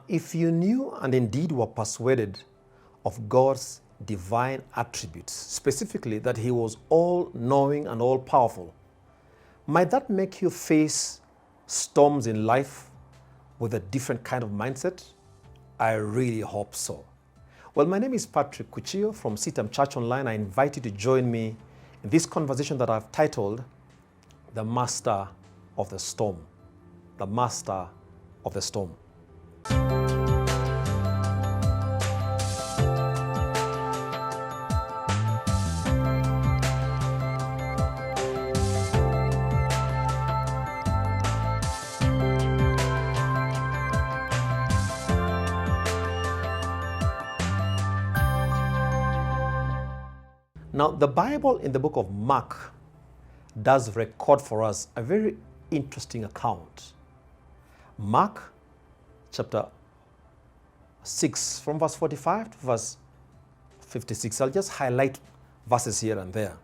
if you knew and indeed were persuaded of God's divine attributes, specifically that He was all-knowing and all-powerful, might that make you face storms in life with a different kind of mindset? I really hope so. Well, my name is Patrick Kuchio from CITAM ChurchOnline. I invite you to join me in this conversation that I've titled, The Master of the Storm. The Master of the Storm. Now, the Bible in the book of Mark does record for us a very interesting account. Mark chapter 6, from verse 45 to verse 56. I'll just highlight verses here and there.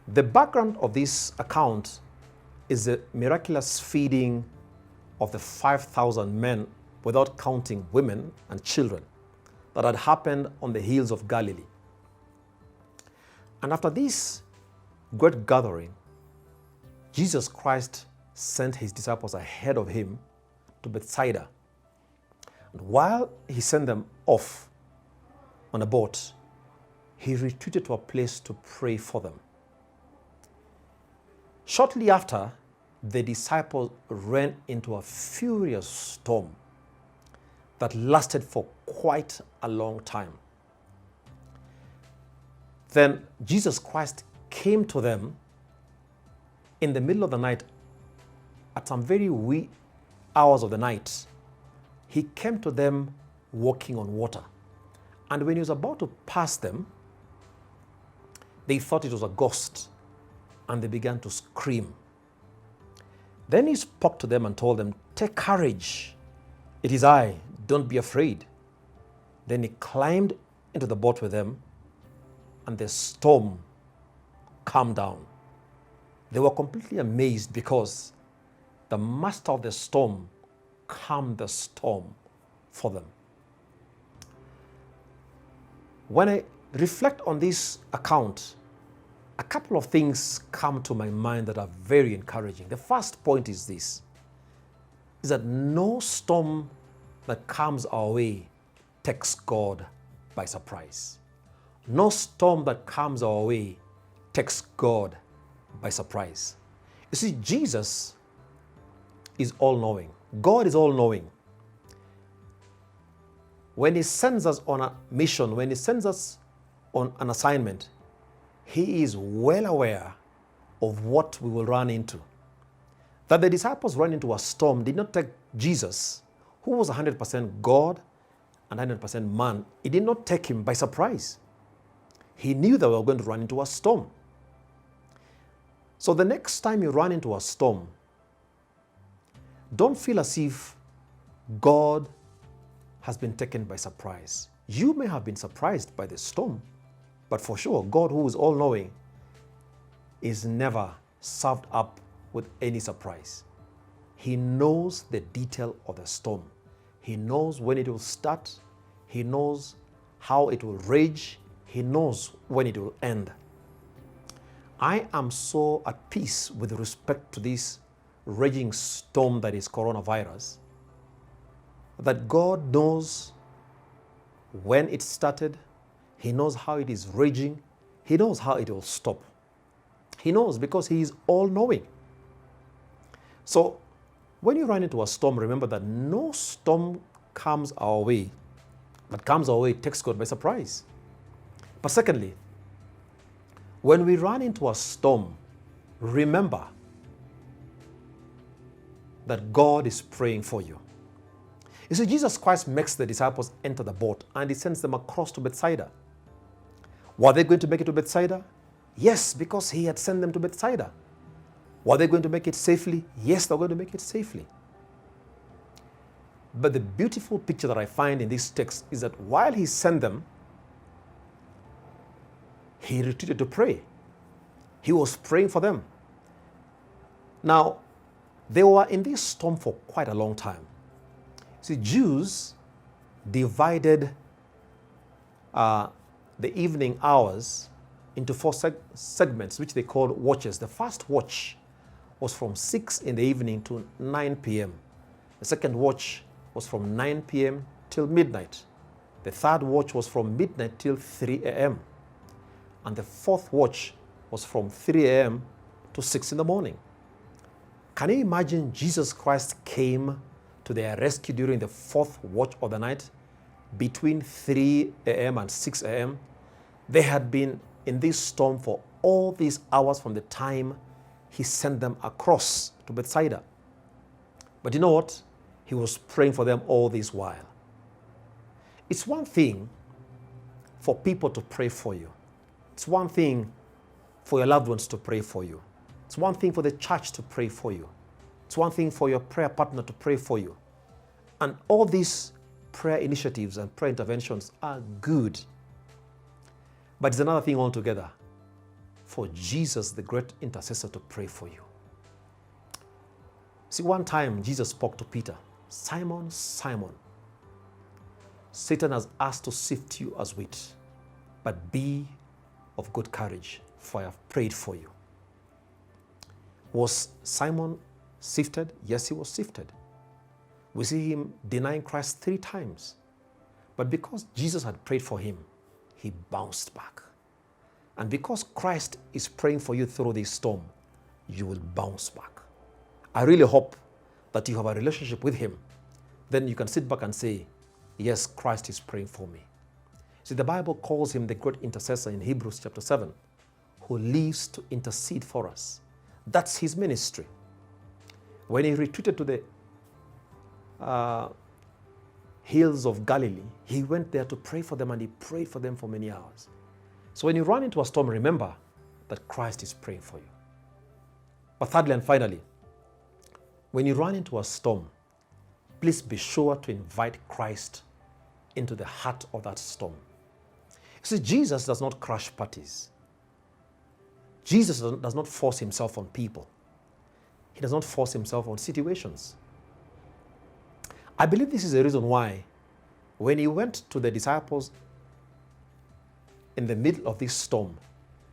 The background of this account is the miraculous feeding of the 5,000 men, without counting women and children, that had happened on the hills of Galilee. And after this great gathering, Jesus Christ sent His disciples ahead of Him to Bethsaida. And while He sent them off on a boat, He retreated to a place to pray for them. Shortly after, the disciples ran into a furious storm that lasted for quite a long time. Then Jesus Christ came to them in the middle of the night, at some very wee hours of the night. He came to them walking on water. And when He was about to pass them, they thought it was a ghost, and they began to scream. Then He spoke to them and told them, "Take courage, it is I, don't be afraid." Then He climbed into the boat with them, and the storm calmed down. They were completely amazed because the master of the storm calmed the storm for them. When I reflect on this account, a couple of things come to my mind that are very encouraging. The first point is this, is that no storm that comes our way takes God by surprise. No storm that comes our way takes God by surprise. You see, Jesus is all-knowing. God is all-knowing. When He sends us on a mission, when He sends us on an assignment, He is well aware of what we will run into. That the disciples ran into a storm did not take Jesus, who was 100% God and 100% man. It did not take Him by surprise. He knew that we were going to run into a storm. So the next time you run into a storm, don't feel as if God has been taken by surprise. You may have been surprised by the storm, but for sure, God, who is all-knowing, is never served up with any surprise. He knows the detail of the storm. He knows when it will start. He knows how it will rage. He knows when it will end. I am so at peace with respect to this raging storm that is coronavirus, that God knows when it started. He knows how it is raging. He knows how it will stop. He knows because He is all-knowing. So when you run into a storm, remember that no storm comes our way that comes our way takes God by surprise. But secondly, when we run into a storm, remember that God is praying for you. You see, Jesus Christ makes the disciples enter the boat and He sends them across to Bethsaida. Were they going to make it to Bethsaida? Yes, because He had sent them to Bethsaida. Were they going to make it safely? Yes, they're going to make it safely. But the beautiful picture that I find in this text is that while He sent them, He retreated to pray. He was praying for them. Now, they were in this storm for quite a long time. See, Jews divided the evening hours into four segments, which they called watches. The first watch was from 6 in the evening to 9 p.m. The second watch was from 9 p.m. till midnight. The third watch was from midnight till 3 a.m. And the fourth watch was from 3 a.m. to 6 in the morning. Can you imagine Jesus Christ came to their rescue during the fourth watch of the night? Between 3 a.m. and 6 a.m., they had been in this storm for all these hours from the time he sent them across to Bethsaida. But you know what? He was praying for them all this while. It's one thing for people to pray for you. It's one thing for your loved ones to pray for you. It's one thing for the church to pray for you. It's one thing for your prayer partner to pray for you. And all these prayer initiatives and prayer interventions are good. But it's another thing altogether for Jesus, the great intercessor, to pray for you. See, one time Jesus spoke to Peter, "Simon, Simon, Satan has asked to sift you as wheat, but be of good courage, for I have prayed for you." Was Simon sifted? Yes, he was sifted. We see him denying Christ 3 times. But because Jesus had prayed for him, he bounced back. And because Christ is praying for you through this storm, you will bounce back. I really hope that you have a relationship with him. Then you can sit back and say, yes, Christ is praying for me. See, the Bible calls him the great intercessor in Hebrews chapter 7, who lives to intercede for us. That's his ministry. When he retreated to the hills of Galilee, he went there to pray for them, and he prayed for them for many hours. So when you run into a storm, remember that Christ is praying for you. But thirdly and finally, when you run into a storm, please be sure to invite Christ into the heart of that storm. See, Jesus does not crash parties. Jesus does not force himself on people. He does not force himself on situations. I believe this is the reason why when he went to the disciples in the middle of this storm,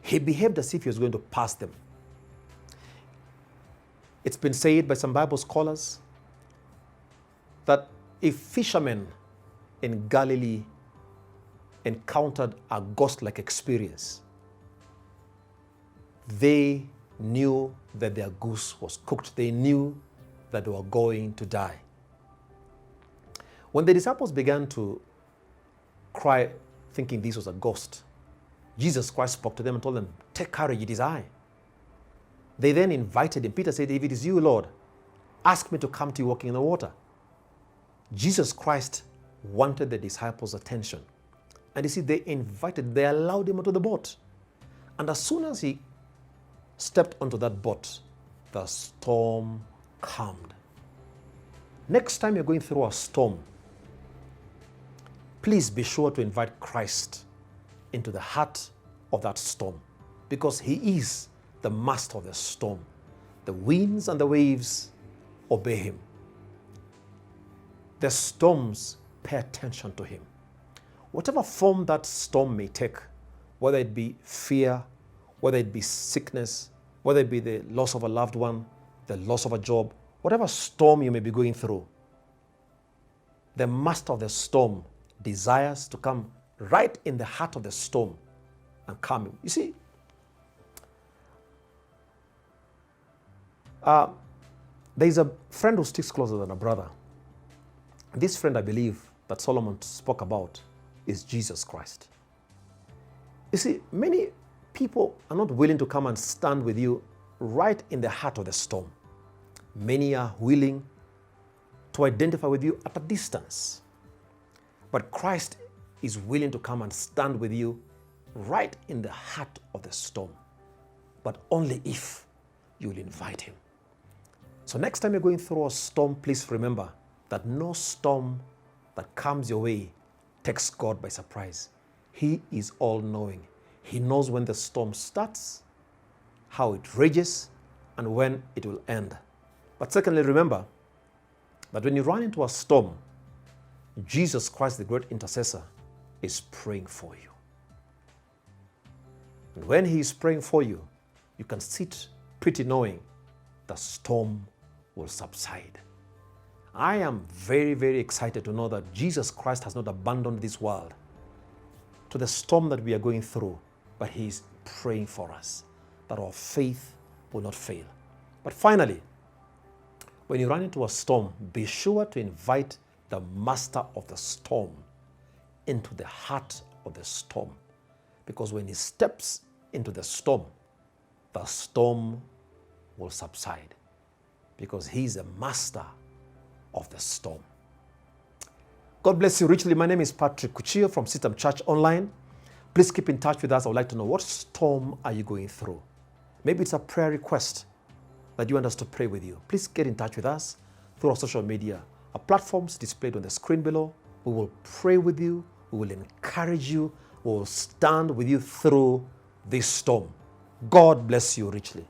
he behaved as if he was going to pass them. It's been said by some Bible scholars that if fishermen in Galilee encountered a ghost-like experience, they knew that their goose was cooked. They knew that they were going to die. When the disciples began to cry, thinking this was a ghost, Jesus Christ spoke to them and told them, "Take courage, it is I." They then invited him. Peter said, "If it is you, Lord, ask me to come to you walking in the water." Jesus Christ wanted the disciples' attention. And you see, they allowed him onto the boat. And as soon as he stepped onto that boat, the storm calmed. Next time you're going through a storm, please be sure to invite Christ into the heart of that storm, because he is the master of the storm. The winds and the waves obey him. The storms pay attention to him. Whatever form that storm may take, whether it be fear, whether it be sickness, whether it be the loss of a loved one, the loss of a job, whatever storm you may be going through, the master of the storm desires to come right in the heart of the storm and calm him. You see, there's a friend who sticks closer than a brother. This friend, I believe, that Solomon spoke about is Jesus Christ. You see, many people are not willing to come and stand with you right in the heart of the storm. Many are willing to identify with you at a distance. But Christ is willing to come and stand with you right in the heart of the storm. But only if you will invite him. So next time you're going through a storm, please remember that no storm that comes your way takes God by surprise. He is all-knowing. He knows when the storm starts, how it rages, and when it will end. But secondly, remember that when you run into a storm, Jesus Christ, the great intercessor, is praying for you. And when he is praying for you, you can sit pretty knowing the storm will subside. I am very, very excited to know that Jesus Christ has not abandoned this world to the storm that we are going through, but he is praying for us that our faith will not fail. But finally, when you run into a storm, be sure to invite the master of the storm into the heart of the storm. Because when he steps into the storm will subside. Because he is a master of the storm. God bless you richly. My name is Patrick Kuchio from CITAM Church Online. Please keep in touch with us. I would like to know, what storm are you going through? Maybe it's a prayer request that you want us to pray with you. Please get in touch with us through our social media. Our platforms displayed on the screen below. We will pray with you. We will encourage you. We will stand with you through this storm. God bless you richly.